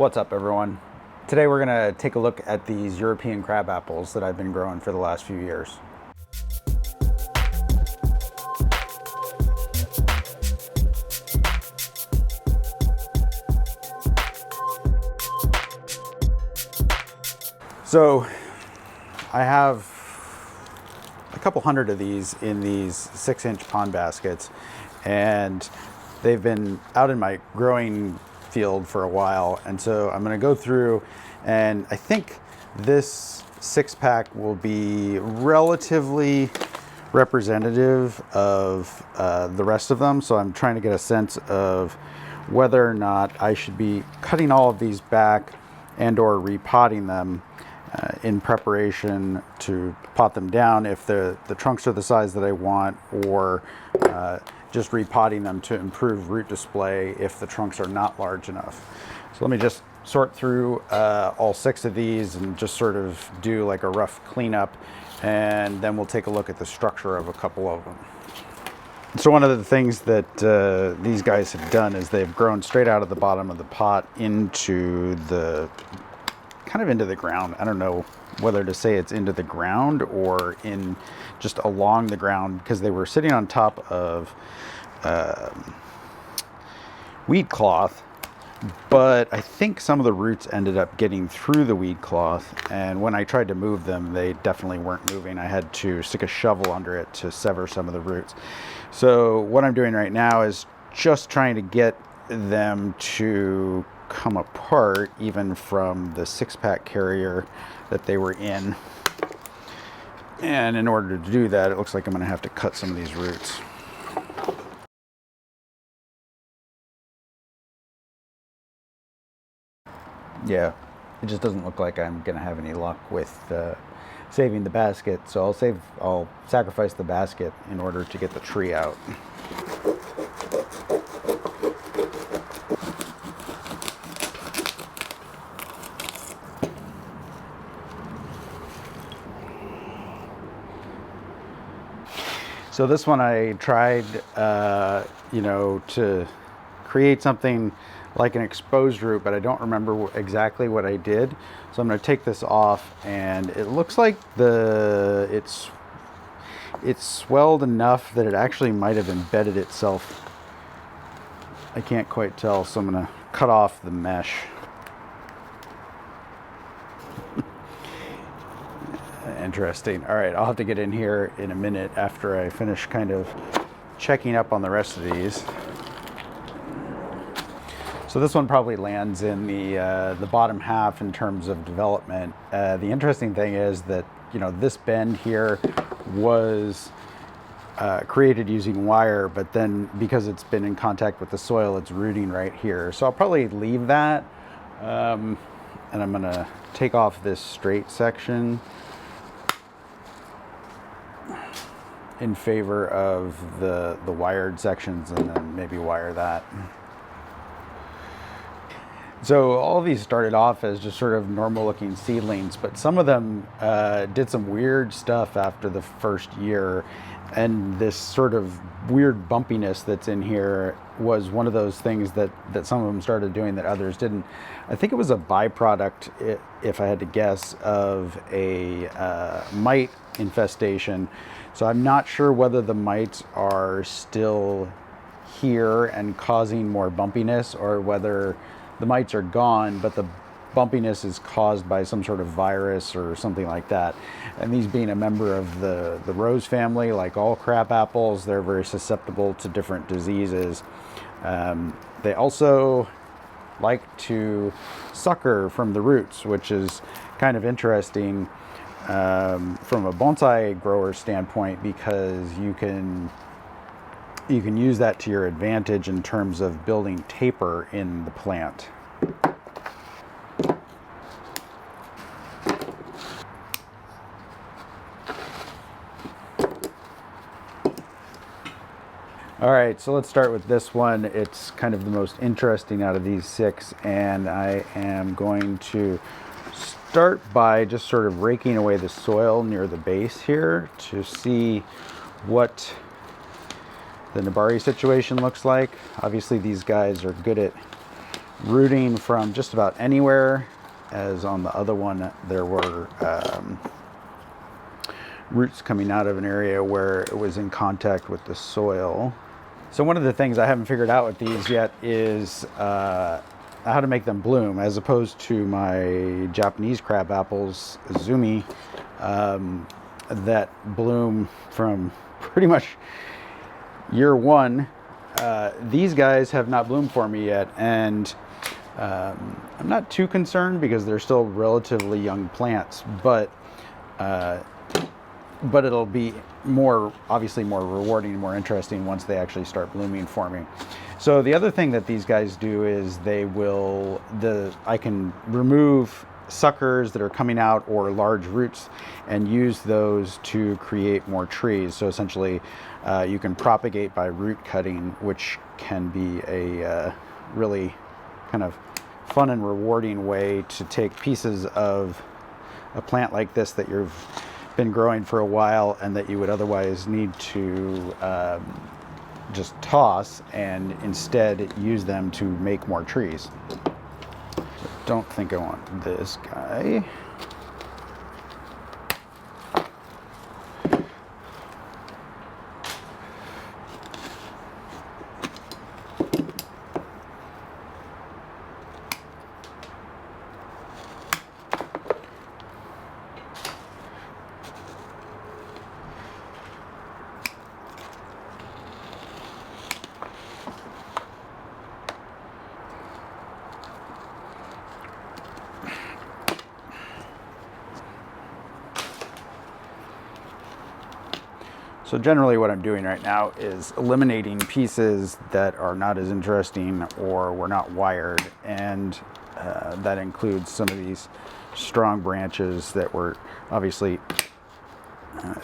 What's up, everyone? Today we're going to take a look at these European crab apples that I've been growing for the last few years. So I have a couple hundred of these in these 6-inch pond baskets, and they've been out in my growing field for a while. And so I'm going to go through, and I think this 6-pack will be relatively representative of the rest of them. So I'm trying to get a sense of whether or not I should be cutting all of these back and or repotting them in preparation to pot them down if the trunks are the size that I want, or just repotting them to improve root display if the trunks are not large enough. So let me just sort through all 6 of these and just sort of do like a rough cleanup, and then we'll take a look at the structure of a couple of them. So one of the things that these guys have done is they've grown straight out of the bottom of the pot into the kind of into the ground. I don't know whether to say it's into the ground or in just along the ground, because they were sitting on top of weed cloth, but I think some of the roots ended up getting through the weed cloth, and when I tried to move them, they definitely weren't moving. I had to stick a shovel under it to sever some of the roots. So what I'm doing right now is just trying to get them to come apart even from the 6-pack carrier that they were in. And in order to do that, it looks like I'm going to have to cut some of these roots. Yeah, it just doesn't look like I'm going to have any luck with saving the basket, so I'll sacrifice the basket in order to get the tree out. So this one I tried, to create something like an exposed root, but I don't remember exactly what I did. So I'm going to take this off, and it looks like it's swelled enough that it actually might have embedded itself. I can't quite tell, so I'm going to cut off the mesh. Interesting. All right, I'll have to get in here in a minute after I finish kind of checking up on the rest of these. So this one probably lands in the bottom half in terms of development. The interesting thing is that, this bend here was created using wire, but then because it's been in contact with the soil, it's rooting right here. So I'll probably leave that, and I'm gonna take off this straight section in favor of the wired sections, and then maybe wire that. So all of these started off as just sort of normal looking seedlings, but some of them did some weird stuff after the first year, and this sort of weird bumpiness that's in here was one of those things that some of them started doing that others didn't. I think it was a byproduct, if I had to guess, of a mite infestation. So I'm not sure whether the mites are still here and causing more bumpiness, or whether the mites are gone, but the bumpiness is caused by some sort of virus or something like that. And these being a member of the rose family, like all crabapples, they're very susceptible to different diseases. They also like to sucker from the roots, which is kind of interesting from a bonsai grower standpoint, because you can use that to your advantage in terms of building taper in the plant. All right, so let's start with this one. It's kind of the most interesting out of these 6, and I am going to start by just sort of raking away the soil near the base here to see what the nebari situation looks like. Obviously these guys are good at rooting from just about anywhere, as on the other one there were roots coming out of an area where it was in contact with the soil. So one of the things I haven't figured out with these yet is how to make them bloom, as opposed to my Japanese crabapples, Izumi, that bloom from pretty much year one. These guys have not bloomed for me yet, and I'm not too concerned because they're still relatively young plants, but it'll be obviously more rewarding and more interesting once they actually start blooming for me. So the other thing that these guys do is I can remove suckers that are coming out or large roots and use those to create more trees. So essentially you can propagate by root cutting, which can be a really kind of fun and rewarding way to take pieces of a plant like this that you've been growing for a while and that you would otherwise need to just toss, and instead use them to make more trees. Don't think I want this guy. So generally what I'm doing right now is eliminating pieces that are not as interesting or were not wired, and that includes some of these strong branches that were obviously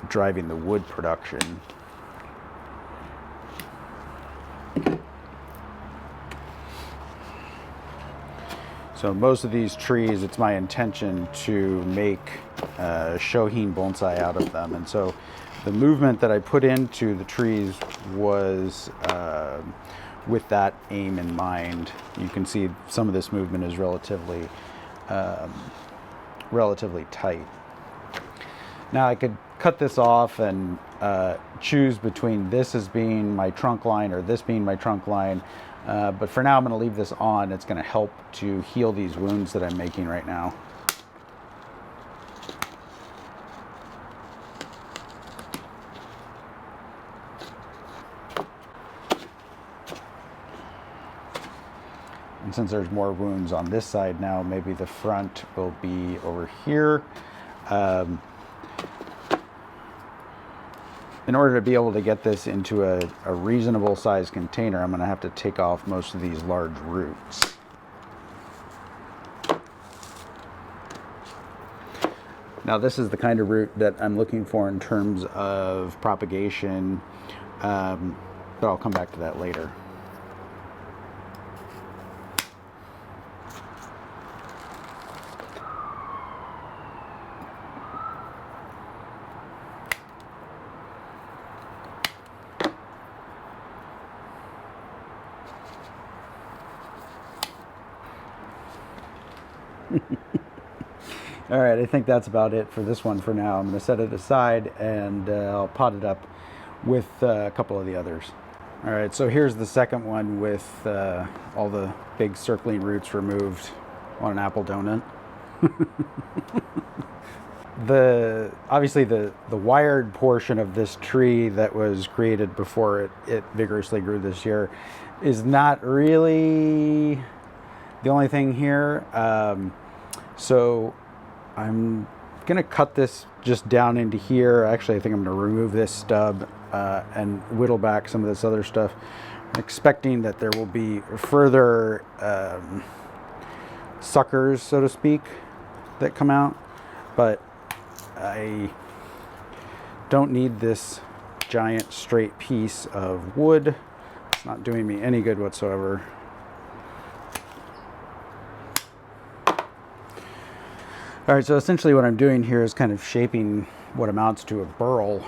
driving the wood production. So most of these trees, it's my intention to make shohin bonsai out of them, and so the movement that I put into the trees was with that aim in mind. You can see some of this movement is relatively tight. Now I could cut this off and choose between this as being my trunk line or this being my trunk line, but for now I'm going to leave this on. It's going to help to heal these wounds that I'm making right now. And since there's more wounds on this side now, maybe the front will be over here. In order to be able to get this into a reasonable size container, I'm going to have to take off most of these large roots. Now this is the kind of root that I'm looking for in terms of propagation, but I'll come back to that later. All right, I think that's about it for this one for now. I'm going to set it aside and I'll pot it up with a couple of the others. All right, so here's the second one with all the big circling roots removed on an apple donut. Obviously the wired portion of this tree that was created before it vigorously grew this year is not really the only thing here. So I'm gonna cut this just down into here. Actually, I think I'm gonna remove this stub and whittle back some of this other stuff. I'm expecting that there will be further suckers, so to speak, that come out, but I don't need this giant straight piece of wood. It's not doing me any good whatsoever. All right, so essentially what I'm doing here is kind of shaping what amounts to a burl.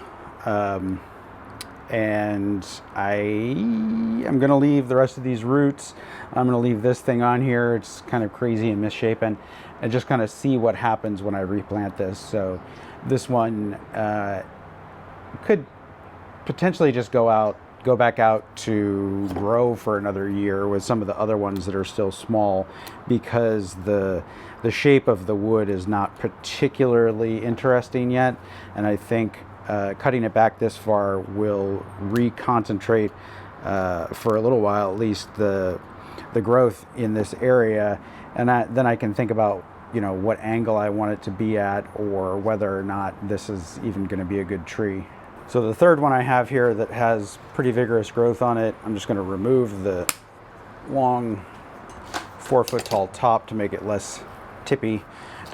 and I am going to leave the rest of these roots. I'm going to leave this thing on here. It's kind of crazy and misshapen, and just kind of see what happens when I replant this. So this one could potentially just go back out to grow for another year with some of the other ones that are still small, because the shape of the wood is not particularly interesting yet, and I think cutting it back this far will reconcentrate for a little while at least the growth in this area, and then I can think about, you know, what angle I want it to be at, or whether or not this is even going to be a good tree. So the third one I have here that has pretty vigorous growth on it, I'm just going to remove the long 4-foot tall top to make it less tippy,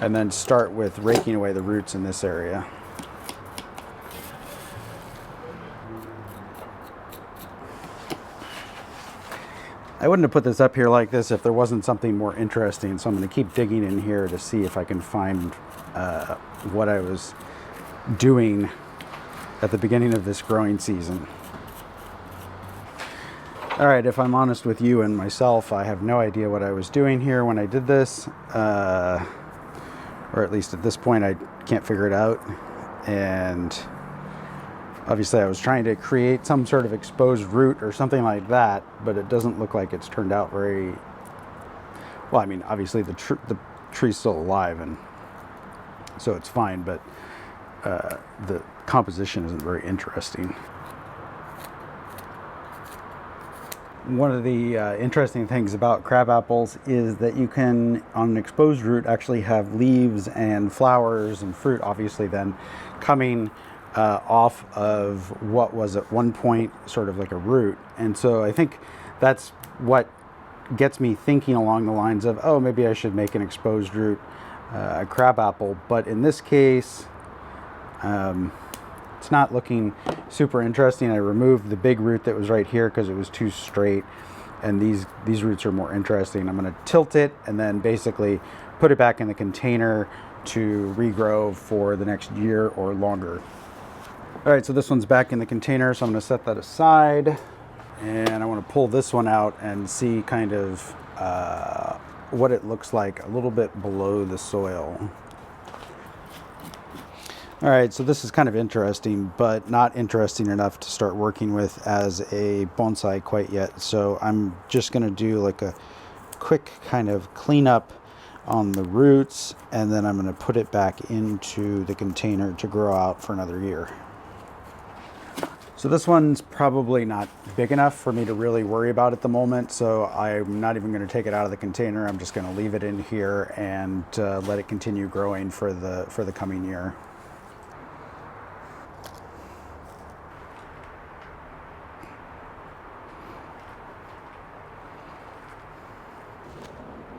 and then start with raking away the roots in this area. I wouldn't have put this up here like this if there wasn't something more interesting, so I'm going to keep digging in here to see if I can find what I was doing at the beginning of this growing season. All right, if I'm honest with you and myself, I have no idea what I was doing here when I did this, or at least at this point I can't figure it out. And obviously I was trying to create some sort of exposed root or something like that, but it doesn't look like it's turned out very well. I mean, obviously the tree's still alive, and so it's fine, but the composition isn't very interesting. One of the interesting things about crabapples is that you can, on an exposed root, actually have leaves and flowers and fruit, obviously then coming off of what was at one point sort of like a root. And so I think that's what gets me thinking along the lines of, oh, maybe I should make an exposed root crabapple. But in this case, it's not looking super interesting. I removed the big root that was right here because it was too straight, and these roots are more interesting. I'm going to tilt it and then basically put it back in the container to regrow for the next year or longer. All right, so this one's back in the container, so I'm going to set that aside, and I want to pull this one out and see kind of what it looks like a little bit below the soil. All right, so this is kind of interesting, but not interesting enough to start working with as a bonsai quite yet. So I'm just going to do like a quick kind of cleanup on the roots, and then I'm going to put it back into the container to grow out for another year. So this one's probably not big enough for me to really worry about at the moment, so I'm not even going to take it out of the container. I'm just going to leave it in here and let it continue growing for the coming year.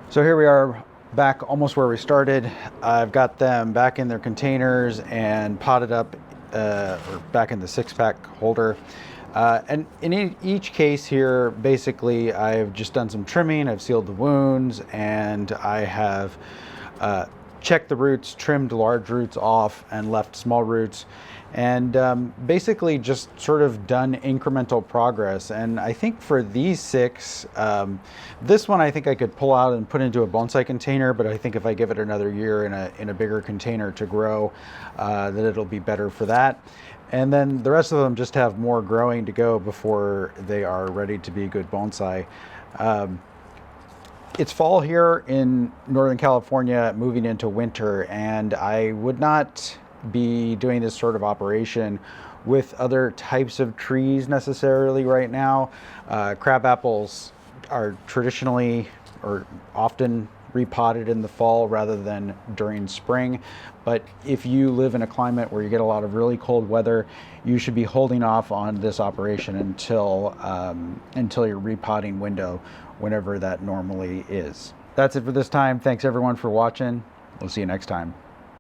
So here we are back almost where we started. I've got them back in their containers and potted up, or back in the 6-pack holder. And in each case here, basically, I've just done some trimming, I've sealed the wounds, and I have checked the roots, trimmed large roots off, and left small roots, and basically just sort of done incremental progress. And I think for these 6, this one I think I could pull out and put into a bonsai container, but I think if I give it another year in a bigger container to grow, that it'll be better for that. And then the rest of them just have more growing to go before they are ready to be good bonsai. It's fall here in Northern California, moving into winter, and I would not be doing this sort of operation with other types of trees necessarily right now. Crabapples are traditionally or often repotted in the fall rather than during spring. But if you live in a climate where you get a lot of really cold weather, you should be holding off on this operation until your repotting window, whenever that normally is. That's it for this time. Thanks everyone for watching. We'll see you next time.